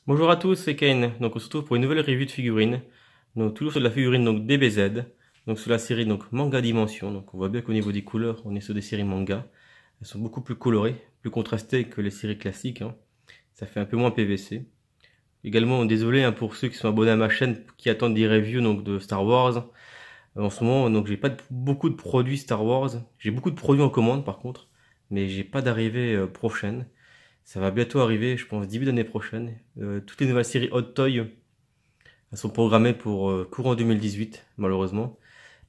Bonjour à tous, c'est Kane. Donc on se retrouve pour une nouvelle review de figurines. Donc toujours sur de la figurine donc DBZ. Donc sur la série donc Manga Dimension. Donc on voit bien qu'au niveau des couleurs, on est sur des séries manga. Elles sont beaucoup plus colorées, plus contrastées que les séries classiques, hein. Ça fait un peu moins PVC. Également désolé hein, pour ceux qui sont abonnés à ma chaîne qui attendent des reviews donc de Star Wars. En ce moment donc j'ai pas beaucoup de produits Star Wars. J'ai beaucoup de produits en commande par contre, mais j'ai pas d'arrivée prochaine. Ça va bientôt arriver, je pense, début d'année prochaine. Toutes les nouvelles séries Hot Toy, elles sont programmées pour courant 2018, malheureusement.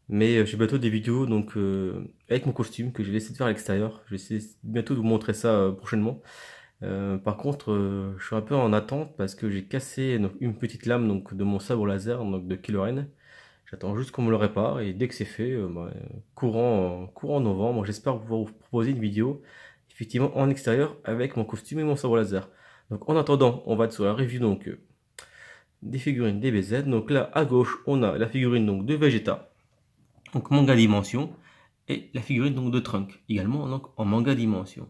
Mais j'ai bientôt des vidéos donc avec mon costume que je vais essayer de faire à l'extérieur. Je vais essayer bientôt de vous montrer ça prochainement. Par contre, je suis un peu en attente parce que j'ai cassé donc, une petite lame donc, de mon sabre laser donc, de Kylo Ren. J'attends juste qu'on me le répare et dès que c'est fait, courant novembre, j'espère pouvoir vous proposer une vidéo effectivement en extérieur avec mon costume et mon sabre laser. Donc en attendant, on va être sur la review donc des figurines DBZ. Donc là à gauche, on a la figurine donc de Vegeta, donc manga dimension, et la figurine donc de Trunk, également donc en manga dimension.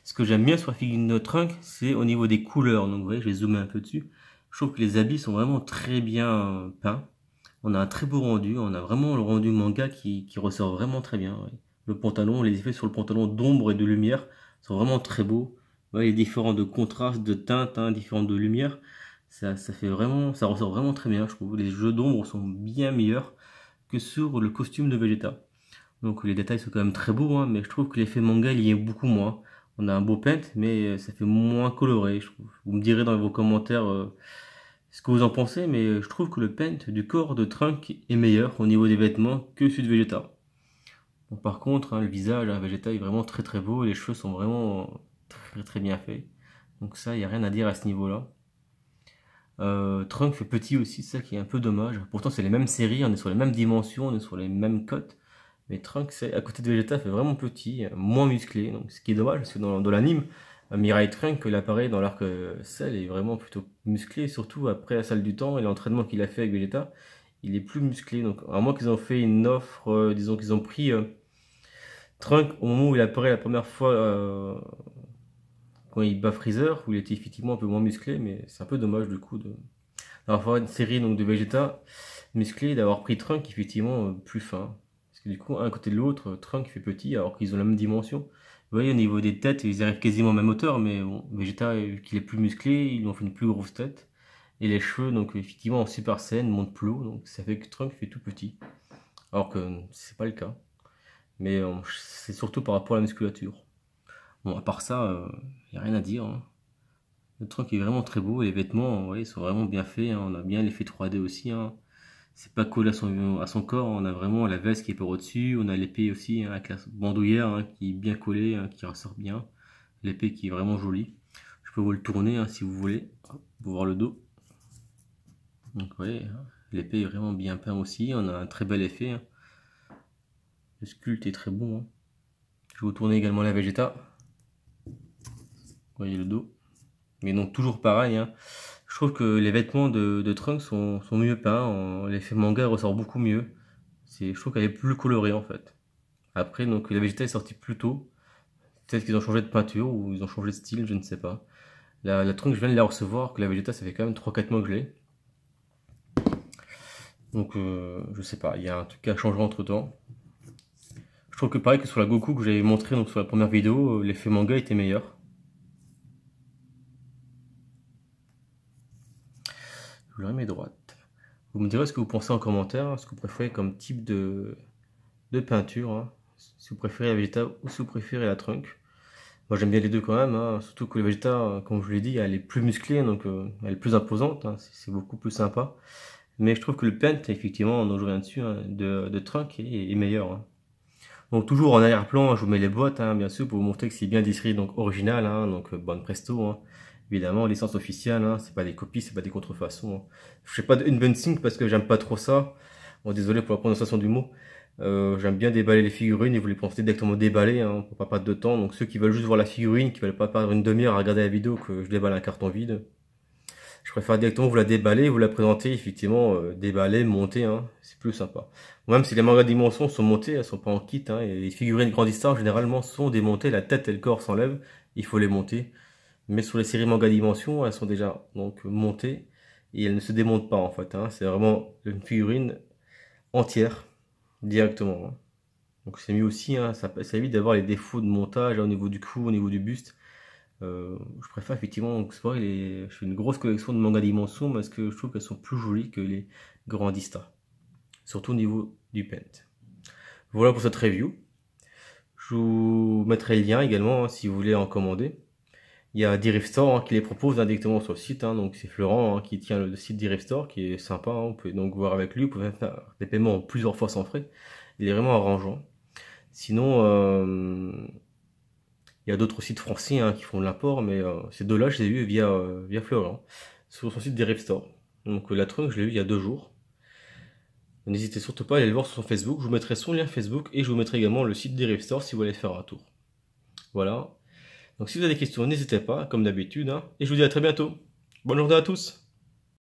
Ce que j'aime bien sur la figurine de Trunk, c'est au niveau des couleurs. Donc vous voyez, je vais zoomer un peu dessus. Je trouve que les habits sont vraiment très bien peints. On a un très beau rendu, on a vraiment le rendu manga qui ressort vraiment très bien. Ouais. Le pantalon, les effets sur le pantalon d'ombre et de lumière sont vraiment très beaux. Ouais, les différents de contraste, de teintes, hein, différents de lumière, ça fait vraiment, ça ressort vraiment très bien. Je trouve les jeux d'ombre sont bien meilleurs que sur le costume de Vegeta. Donc les détails sont quand même très beaux, hein, mais je trouve que l'effet manga il y est beaucoup moins. On a un beau paint, mais ça fait moins coloré, je trouve. Vous me direz dans vos commentaires ce que vous en pensez, mais je trouve que le paint du corps de Trunk est meilleur au niveau des vêtements que celui de Vegeta. Bon, par contre, hein, le visage, hein, Vegeta est vraiment très très beau, les cheveux sont vraiment très très bien faits. Donc ça, il n'y a rien à dire à ce niveau-là. Trunk fait petit aussi, c'est ça qui est un peu dommage. Pourtant, c'est les mêmes séries, on est sur les mêmes dimensions, on est sur les mêmes cotes. Mais Trunk, à côté de Vegeta, fait vraiment petit, moins musclé. Donc, ce qui est dommage, parce que dans l'anime, Mirai Trunk, il apparaît dans l'arc Cell, est vraiment plutôt musclé, surtout après la salle du temps et l'entraînement qu'il a fait avec Vegeta, il est plus musclé. Donc, à moins qu'ils ont fait une offre, disons qu'ils ont pris Trunk au moment où il apparaît la première fois quand il bat Freezer, où il était effectivement un peu moins musclé, mais c'est un peu dommage du coup d'avoir fait une série donc, de Vegeta musclé, d'avoir pris Trunk effectivement plus fin. Parce que du coup, un côté de l'autre, Trunk fait petit alors qu'ils ont la même dimension. Vous voyez, au niveau des têtes, ils arrivent quasiment à la même hauteur, mais bon, Vegeta, vu qu'il est plus musclé, ils lui ont fait une plus grosse tête. Et les cheveux, donc effectivement en Super Saiyan, montent plus haut, donc ça fait que Trunk fait tout petit. Alors que c'est pas le cas. Mais c'est surtout par rapport à la musculature. Bon, à part ça, il n'y a rien à dire, hein. Le truc est vraiment très beau, les vêtements, ouais, ils sont vraiment bien faits, hein. On a bien l'effet 3D aussi, hein. C'est pas collé à son corps, on a vraiment la veste qui est par au-dessus, on a l'épée aussi, hein, avec la bandoulière hein, qui est bien collée, hein, qui ressort bien. L'épée qui est vraiment jolie. Je peux vous le tourner hein, si vous voulez, pour voir le dos. Donc ouais, hein, l'épée est vraiment bien peinte aussi, on a un très bel effet, hein. Le sculpte est très bon, hein. Je vais vous tourner également la Vegeta. Vous voyez le dos. Mais donc toujours pareil, hein. Je trouve que les vêtements de Trunks sont mieux peints. L'effet manga ressort beaucoup mieux. Je trouve qu'elle est plus colorée en fait. Après, donc la Vegeta est sortie plus tôt. Peut-être qu'ils ont changé de peinture ou ils ont changé de style, je ne sais pas. La Trunks, je viens de la recevoir, que la Vegeta, ça fait quand même 3-4 mois que je l'ai. Donc, je sais pas, il y a un truc qui a changé entre temps. Je trouve que pareil que sur la Goku que j'avais montré donc sur la première vidéo, l'effet manga était meilleur. Je le remets droite. Vous me direz ce que vous pensez en commentaire, ce que vous préférez comme type de peinture, hein. Si vous préférez la Vegeta ou si vous préférez la Trunk. Moi j'aime bien les deux quand même, hein. Surtout que la Vegeta, comme je vous l'ai dit, elle est plus musclée, donc elle est plus imposante, hein. C'est beaucoup plus sympa. Mais je trouve que le paint, effectivement, dont je reviens dessus, hein, de Trunk est meilleur, hein. Donc toujours en arrière-plan, je vous mets les boîtes, hein, bien sûr, pour vous montrer que c'est bien des séries donc originales, hein, donc bonne presto, hein. Évidemment, licence officielle, hein, c'est pas des copies, c'est pas des contrefaçons, hein. Je fais pas de unboxing parce que j'aime pas trop ça. Bon, désolé pour la prononciation du mot. J'aime bien déballer les figurines et vous les pensez directement déballer, hein, pour pas perdre de temps. Donc ceux qui veulent juste voir la figurine, qui veulent pas perdre une demi-heure à regarder la vidéo que je déballe un carton vide, je préfère directement vous la déballer, vous la présenter, effectivement, déballer, monter, hein, c'est plus sympa. Même si les mangas dimensions sont montés, elles sont pas en kit, hein, et les figurines grandissantes généralement sont démontées, la tête et le corps s'enlèvent, il faut les monter. Mais sur les séries Manga Dimension, elles sont déjà donc montées et elles ne se démontent pas en fait, hein. C'est vraiment une figurine entière directement, hein. Donc c'est mieux aussi, hein, ça évite d'avoir les défauts de montage, hein, au niveau du cou, au niveau du buste. Je préfère effectivement, donc c'est vrai, je fais une grosse collection de Manga Dimension parce que je trouve qu'elles sont plus jolies que les Grandista, surtout au niveau du paint. Voilà pour cette review. Je vous mettrai le lien également, hein, si vous voulez en commander. Il y a D-Rift Store, hein, qui les propose directement sur le site, hein. Donc c'est Florent, hein, qui tient le site D-Rift Store, qui est sympa, hein. Vous pouvez donc voir avec lui, vous pouvez faire des paiements plusieurs fois sans frais. Il est vraiment arrangeant. Sinon, il y a d'autres sites français, hein, qui font de l'import, mais ces deux-là, je les ai vus via Florent, sur son site D-Rift Store. Donc la trunk, je l'ai eu il y a 2 jours. N'hésitez surtout pas à aller le voir sur son Facebook. Je vous mettrai son lien Facebook et je vous mettrai également le site D-Rift Store si vous voulez faire un tour. Voilà. Donc si vous avez des questions, n'hésitez pas, comme d'habitude, hein, et je vous dis à très bientôt. Bonne journée à tous!